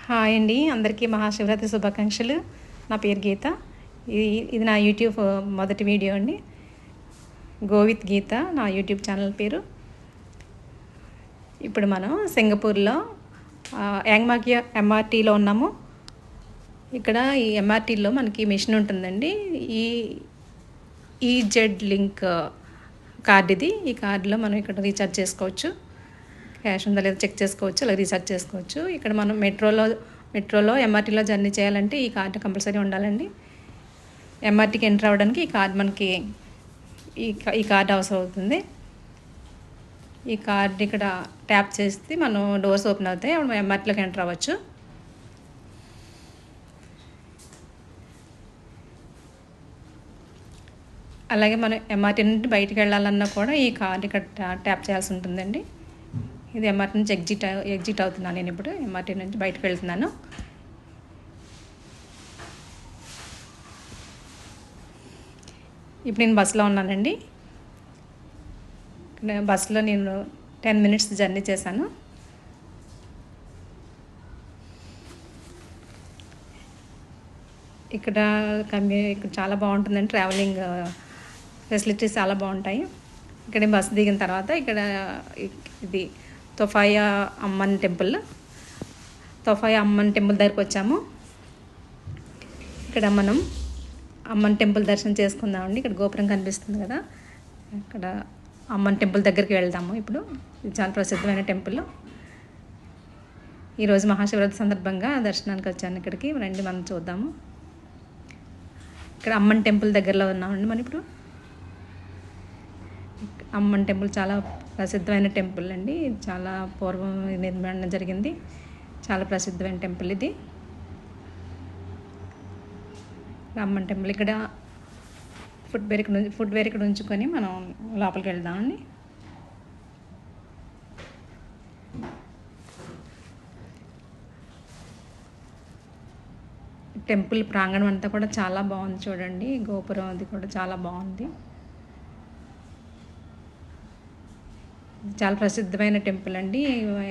Hi అండి, అందరికీ మహాశివరాత్రి శుభాకాంక్షలు. నా పేరు గీత. ఇది నా యూట్యూబ్ మొదటి వీడియో అండి. గోవిత్ గీత నా యూట్యూబ్ ఛానల్ పేరు. ఇప్పుడు మనం సింగపూర్లో యాంగ్మాకియా ఎంఆర్టీలో ఉన్నాము. ఇక్కడ ఈ ఎంఆర్టీలో మనకి మిషన్ ఉంటుందండి. ఈ జెడ్ లింక్ కార్డ్ ఇది. ఈ కార్డులో మనం ఇక్కడ రీఛార్జ్ చేసుకోవచ్చు. క్యాష్ ఉందా లేదా చెక్ చేసుకోవచ్చు, అలా రీఛార్జ్ చేసుకోవచ్చు. ఇక్కడ మనం మెట్రోలో ఎంఆర్టీలో జర్నీ చేయాలంటే ఈ కార్డు కంపల్సరీ ఉండాలండి. ఎంఆర్టీకి ఎంటర్ అవ్వడానికి ఈ కార్డు మనకి ఈ కార్డు అవసరం అవుతుంది. ఈ కార్డు ఇక్కడ ట్యాప్ చేస్తే మనం డోర్స్ ఓపెన్ అవుతాయి, అప్పుడు ఎంఆర్టీలోకి ఎంటర్ అవ్వచ్చు. అలాగే మనం ఎంఆర్టీ నుండి బయటికి వెళ్ళాలన్నా కూడా ఈ కార్డు ఇక్కడ ట్యాప్ చేయాల్సి ఉంటుందండి. ఇది ఎంఆర్టీ నుంచి ఎగ్జిట్ అవుతున్నాను. నేను ఇప్పుడు ఎంఆర్టీ నుంచి బయటకు వెళ్తున్నాను. ఇప్పుడు నేను బస్సులో ఉన్నానండి. బస్సులో నేను 10 minutes జర్నీ చేశాను. ఇక్కడ చాలా బాగుంటుందండి. ట్రావెలింగ్ ఫెసిలిటీస్ చాలా బాగుంటాయి. ఇక్కడ బస్సు దిగిన తర్వాత ఇక్కడ ఇది తోఫాయా అమ్మన్ టెంపుల్ దగ్గరికి వచ్చాము. ఇక్కడ మనం అమ్మన్ టెంపుల్ దర్శనం చేసుకుందామండి. ఇక్కడ గోపురం కనిపిస్తుంది కదా, ఇక్కడ అమ్మన్ టెంపుల్ దగ్గరికి వెళ్దాము. ఇప్పుడు ఇది చాలా ప్రసిద్ధమైన టెంపుల్. ఈరోజు మహాశివరాత్రి సందర్భంగా దర్శనానికి వచ్చాను ఇక్కడికి. రండి మనం చూద్దాము. ఇక్కడ అమ్మన్ టెంపుల్ దగ్గరలో ఉన్నామండి మనం ఇప్పుడు. అమ్మన్ టెంపుల్ చాలా ప్రసిద్ధమైన టెంపుల్ అండి. చాలా పూర్వం నిర్మాణం జరిగింది. చాలా ప్రసిద్ధమైన టెంపుల్ ఇది అమ్మన్ టెంపుల్. ఇక్కడ ఫుట్వేర్ ఇక్కడ ఉంచుకొని మనం లోపలికి వెళ్దామండి. టెంపుల్ ప్రాంగణం అంతా కూడా చాలా బాగుంది చూడండి. గోపురం అది కూడా చాలా బాగుంది. చాలా ప్రసిద్ధమైన టెంపుల్ అండి.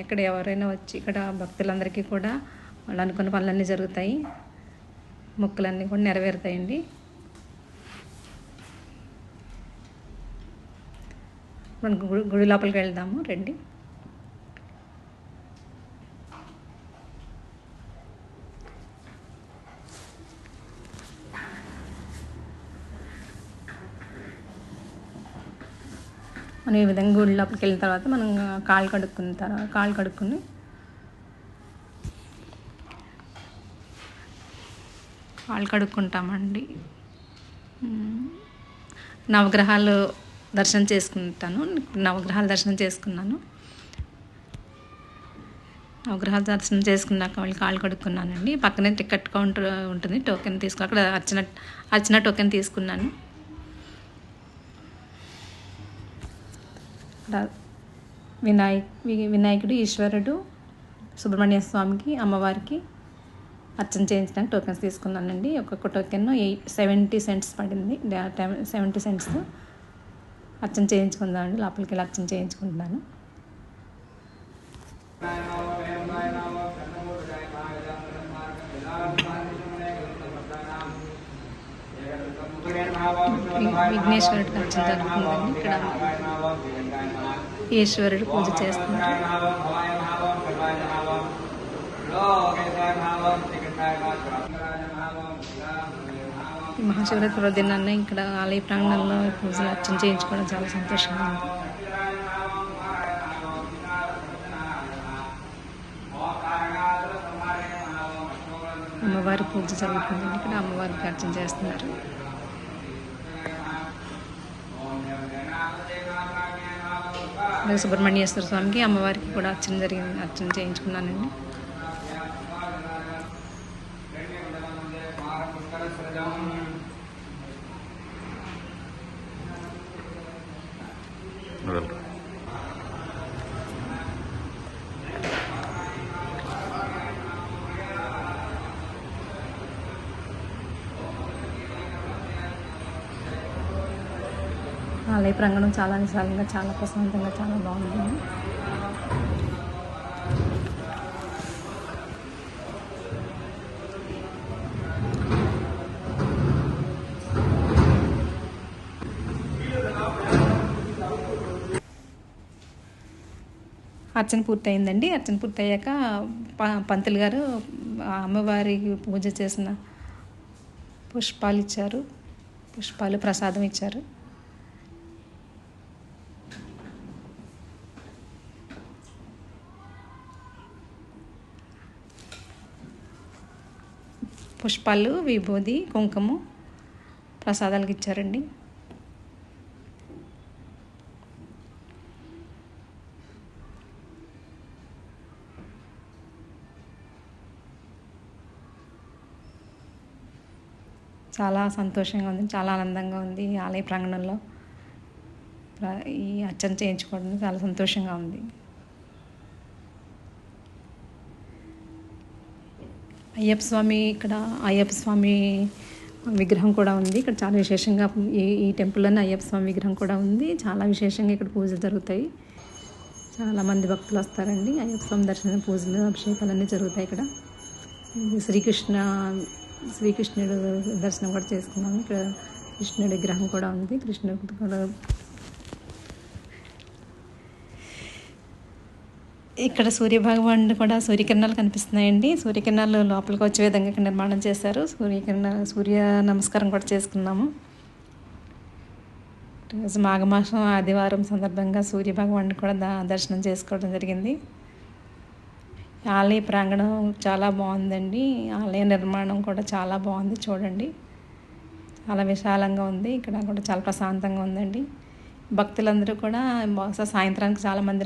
ఇక్కడ ఎవరైనా వచ్చి ఇక్కడ భక్తులందరికీ కూడా వాళ్ళు అనుకున్న పనులన్నీ జరుగుతాయి, మొక్కులన్నీ కూడా నెరవేరుతాయండి. మనం గుడి లోపలికి వెళ్దాము రండి. మనం ఈ విధంగా గుడి లోపలికి వెళ్ళిన తర్వాత మనం కాళ్ళు కడుక్కుని కాళ్ళు కడుక్కుంటామండి. నవగ్రహాలు దర్శనం చేసుకుంటాను. నవగ్రహాలు దర్శనం చేసుకున్నాను. నవగ్రహాలు దర్శనం చేసుకున్నాక వాళ్ళు కాళ్ళు కడుక్కున్నానండి. పక్కనే టికెట్ కౌంటర్ ఉంటుంది, టోకెన్ అక్కడ అర్చన టోకెన్ తీసుకున్నాను. వినాయకుడు, ఈశ్వరుడు, సుబ్రహ్మణ్య స్వామికి, అమ్మవారికి అర్చన చేయించడానికి టోకెన్స్ తీసుకున్నానండి. ఒక్కొక్క టోకెన్ 70 cents పడింది. 70 cents అర్చన చేయించుకుందామండి. లోపలికి వెళ్ళి అర్చన చేయించుకుంటున్నాను. విఘ్నేశ్వరుడికి అర్చన జరుగుతుందండి. ఇక్కడ ఈశ్వరుడు పూజ చేస్తున్నారు. మహాశివరాత్రి రోజున ఇక్కడ ఆలయ ప్రాంగణంలో పూజలు అర్చన చేయించుకోవడం చాలా సంతోషంగా ఉంది. అమ్మవారి పూజ జరుగుతుందండి. ఇక్కడ అమ్మవారికి అర్చన చేస్తున్నారు. అలాగే సుబ్రహ్మణ్యేశ్వర స్వామికి, అమ్మవారికి కూడా అర్చన చేయించుకున్నానండి. ఆలయ ప్రాంగణం చాలా విశాలంగా, చాలా ప్రశాంతంగా, చాలా బాగుంటుంది. అర్చన పూర్తయిందండి. అర్చన పూర్తయ్యాక పంతులు గారు అమ్మవారికి పూజ చేసిన పుష్పాలు ఇచ్చారు. పుష్పాలు ప్రసాదం ఇచ్చారు. పుష్పాలు, విభూది, కుంకుమ ప్రసాదాలకు ఇచ్చారండి. చాలా సంతోషంగా ఉంది, చాలా ఆనందంగా ఉంది. ఈ ఆలయ ప్రాంగణంలో ఈ అర్చన చేయించుకోవడం చాలా సంతోషంగా ఉంది. అయ్యప్ప స్వామి, ఇక్కడ అయ్యప్ప స్వామి విగ్రహం కూడా ఉంది. ఇక్కడ చాలా విశేషంగా ఈ టెంపుల్లోనే అయ్యప్ప స్వామి విగ్రహం కూడా ఉంది. చాలా విశేషంగా ఇక్కడ పూజలు జరుగుతాయి. చాలామంది భక్తులు వస్తారండి. అయ్యప్ప స్వామి దర్శనం, పూజలు, అభిషేకాలు అన్నీ జరుగుతాయి ఇక్కడ. శ్రీకృష్ణుడు దర్శనం కూడా చేసుకున్నాము. ఇక్కడ కృష్ణుడి విగ్రహం కూడా ఉంది. కృష్ణుడు కూడా ఇక్కడ సూర్యభగవానుడు కూడా సూర్యకిరణాలు కనిపిస్తున్నాయండి. సూర్యకిరణాలు లోపలికి వచ్చే విధంగా ఇక్కడ నిర్మాణం చేశారు. సూర్య నమస్కారం కూడా చేసుకున్నాము. ఈరోజు మాఘమాసం ఆదివారం సందర్భంగా సూర్యభగవానుడు కూడా దర్శనం చేసుకోవడం జరిగింది. ఆలయ ప్రాంగణం చాలా బాగుందండి. ఆలయ నిర్మాణం కూడా చాలా బాగుంది. చూడండి, చాలా విశాలంగా ఉంది. ఇక్కడ కూడా చాలా ప్రశాంతంగా ఉందండి. భక్తులందరూ కూడా బహుశా సాయంత్రానికి చాలామంది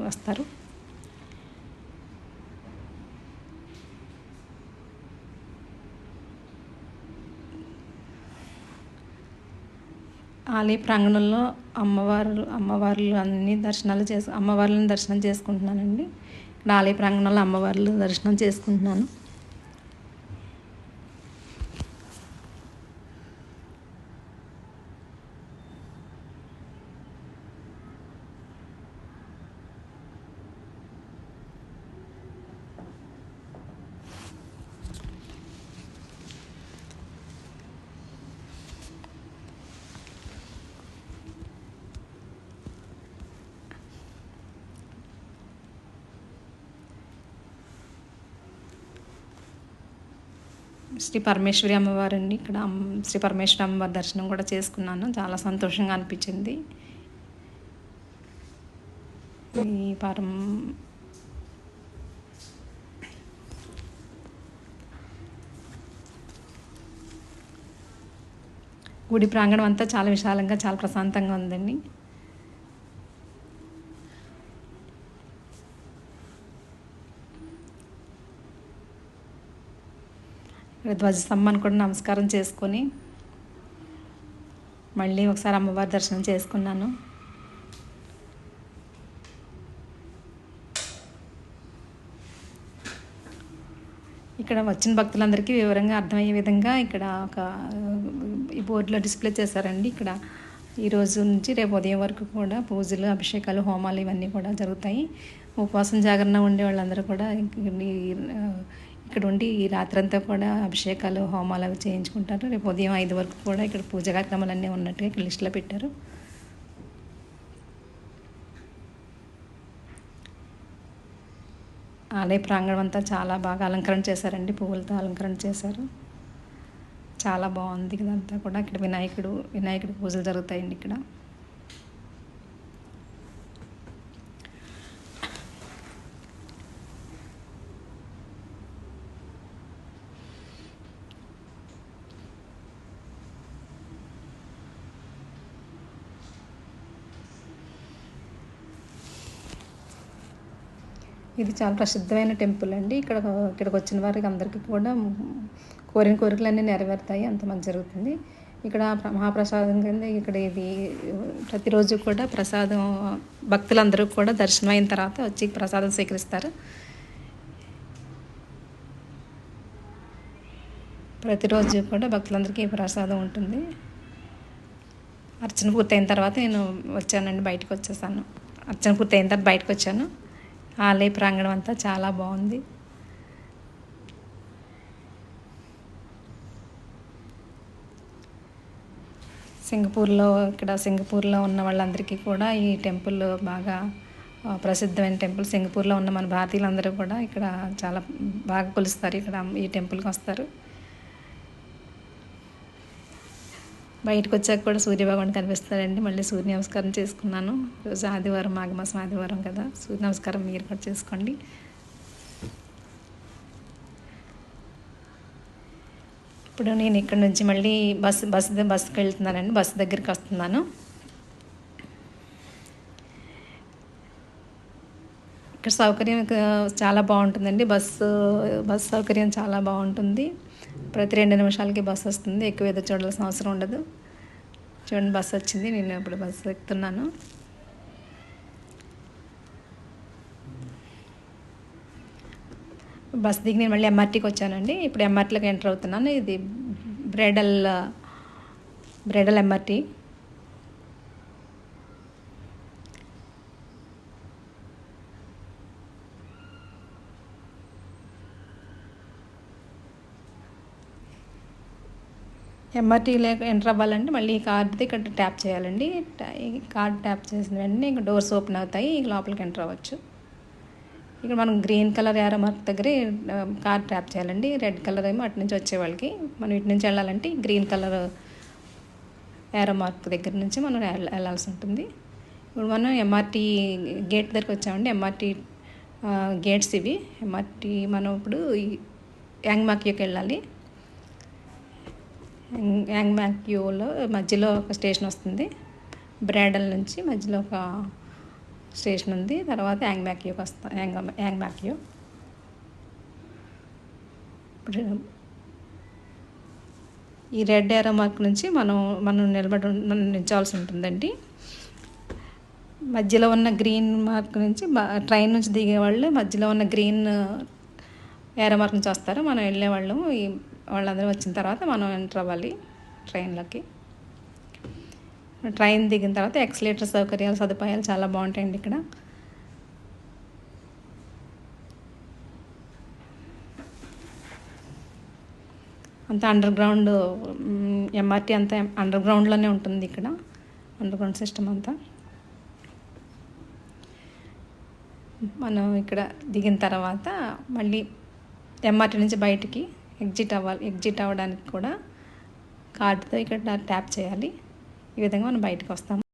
వస్తారు. ఆలయ ప్రాంగణంలో అమ్మవార్లని దర్శనం చేసుకుంటున్నానండి. ఇక్కడ ఆలయ ప్రాంగణంలో అమ్మవార్లు దర్శనం చేసుకుంటున్నాను. శ్రీ పరమేశ్వరి అమ్మవారు అండి. ఇక్కడ శ్రీ పరమేశ్వరి అమ్మవారి దర్శనం కూడా చేసుకున్నాను. చాలా సంతోషంగా అనిపించింది. గుడి ప్రాంగణం అంతా చాలా విశాలంగా, చాలా ప్రశాంతంగా ఉందండి. ధ్వజస్తంభాన్ని కూడా నమస్కారం చేసుకొని మళ్ళీ ఒకసారి అమ్మవారి దర్శనం చేసుకున్నాను. ఇక్కడ వచ్చిన భక్తులందరికీ వివరంగా అర్థమయ్యే విధంగా ఇక్కడ ఈ బోర్డులో డిస్ప్లే చేశారండి. ఇక్కడ ఈరోజు నుంచి రేపు ఉదయం వరకు కూడా పూజలు, అభిషేకాలు, హోమాలు ఇవన్నీ కూడా జరుగుతాయి. ఉపవాసం జాగరణ ఉండే వాళ్ళందరూ కూడా ఇక్కడ ఉండి ఈ రాత్రంతా కూడా అభిషేకాలు, హోమాలు అవి చేయించుకుంటారు. రేపు ఉదయం 5 వరకు కూడా ఇక్కడ పూజా కార్యక్రమాలన్నీ ఉన్నట్టుగా ఇక్కడ లిస్టులో పెట్టారు. ఆలయ ప్రాంగణం అంతా చాలా బాగా అలంకరణ చేశారండి. పువ్వులతో అలంకరణ చేశారు. చాలా బాగుంది ఇదంతా కూడా. ఇక్కడ వినాయకుడి పూజలు జరుగుతాయండి ఇక్కడ. ఇది చాలా ప్రసిద్ధమైన టెంపుల్ అండి. ఇక్కడికి వచ్చిన వారికి అందరికీ కూడా కోరిన కోరికలన్నీ నెరవేరుతాయి. అంత మంచి జరుగుతుంది. ఇక్కడ మహాప్రసాదం కింద ఇక్కడ ఇది ప్రతిరోజు కూడా ప్రసాదం భక్తులందరూ కూడా దర్శనం అయిన తర్వాత వచ్చి ప్రసాదం స్వీకరిస్తారు. ప్రతిరోజు కూడా భక్తులందరికీ ప్రసాదం ఉంటుంది. అర్చన పూర్తయిన తర్వాత నేను వచ్చానండి, బయటకు వచ్చేసాను. అర్చన పూర్తయిన తర్వాత బయటకు వచ్చాను. ఆలయ ప్రాంగణం అంతా చాలా బాగుంది. సింగపూర్లో ఉన్న వాళ్ళందరికీ కూడా ఈ టెంపుల్ బాగా ప్రసిద్ధమైన టెంపుల్. సింగపూర్లో ఉన్న మన భారతీయులందరూ కూడా ఇక్కడ చాలా బాగా కొలుస్తారు. ఇక్కడ ఈ టెంపుల్కి వస్తారు. బయటకు వచ్చాక కూడా సూర్యభగవాన్ కనిపిస్తారండి. మళ్ళీ సూర్య నమస్కారం చేసుకున్నాను. ఈరోజు ఆదివారం, మాఘమాసం ఆదివారం కదా, సూర్య నమస్కారం మీరు కూడా చేసుకోండి. ఇప్పుడు నేను ఇక్కడ నుంచి మళ్ళీ బస్సుకి వెళ్తున్నానండి. బస్సు దగ్గరికి వస్తున్నాను. ఇక్కడ సౌకర్యం చాలా బాగుంటుందండి. బస్సు సౌకర్యం చాలా బాగుంటుంది. ప్రతి 2 నిమిషాలకి బస్సు వస్తుంది. ఎక్కువ ఎదురు చూడాల్సిన అవసరం ఉండదు. చూడండి, బస్సు వచ్చింది. నేను ఇప్పుడు బస్సు ఎక్కుతున్నాను. బస్ దిగి నేను మళ్ళీ ఎంఆర్టీకి వచ్చానండి. ఇప్పుడు ఎంఆర్టీలోకి ఎంటర్ అవుతున్నాను. ఇది బ్రైడల్ ఎంఆర్టీ. ఎంఆర్టీలో ఎంటర్ అవ్వాలంటే మళ్ళీ ఈ కార్డుది ఇక్కడ ట్యాప్ చేయాలండి. ఈ కార్డ్ ట్యాప్ చేసిన వెంటనే ఇంకా డోర్స్ ఓపెన్ అవుతాయి. లోపలికి ఎంటర్ అవ్వచ్చు. ఇక్కడ మనం గ్రీన్ కలర్ యారో మార్క్ దగ్గరే కార్డ్ ట్యాప్ చేయాలండి. రెడ్ కలర్ ఏమో అటు నుంచి వచ్చే వాళ్ళకి. మనం ఇటు నుంచి వెళ్ళాలంటే గ్రీన్ కలర్ యారో మార్క్ దగ్గర నుంచి మనం వెళ్ళాల్సి ఉంటుంది. ఇప్పుడు మనం ఎంఆర్టీ గేట్ దగ్గరికి వచ్చామండి. ఎంఆర్టీ గేట్స్ ఇవి. ఎంఆర్టీ మనం ఇప్పుడు యాంగ్మాక్యూకి వెళ్ళాలి. యాంగ్మాక్యూలో మధ్యలో ఒక స్టేషన్ వస్తుంది. బ్రైడల్ నుంచి మధ్యలో ఒక స్టేషన్ ఉంది. తర్వాత యాంగ్మాక్యూకి వస్తాం. యాంగ్మాక్యూ ఇప్పుడు ఈ రెడ్ యారో మార్క్ నుంచి మనం నిల్చోవాల్సి ఉంటుందండి. మధ్యలో ఉన్న గ్రీన్ మార్క్ నుంచి ట్రైన్ నుంచి దిగేవాళ్ళు మధ్యలో ఉన్న గ్రీన్ యారో మార్క్ నుంచి వస్తారు. మనం వెళ్ళేవాళ్ళం. వాళ్ళందరూ వచ్చిన తర్వాత మనం ఎంటర్ అవ్వాలి ట్రైన్లోకి. ట్రైన్ దిగిన తర్వాత ఎక్సలేటర్ సదుపాయాలు చాలా బాగుంటాయండి ఇక్కడ. అంతా అండర్ గ్రౌండ్ ఎంఆర్టీ అంతా అండర్ గ్రౌండ్లోనే ఉంటుంది. ఇక్కడ అండర్ గ్రౌండ్ సిస్టమ్ అంతా. మనం ఇక్కడ దిగిన తర్వాత మళ్ళీ ఎంఆర్టీ నుంచి బయటికి ఎగ్జిట్ అవ్వడానికి కూడా కార్డుతో ఇక్కడ ట్యాప్ చేయాలి. ఈ విధంగా మనం బయటకు వస్తాము.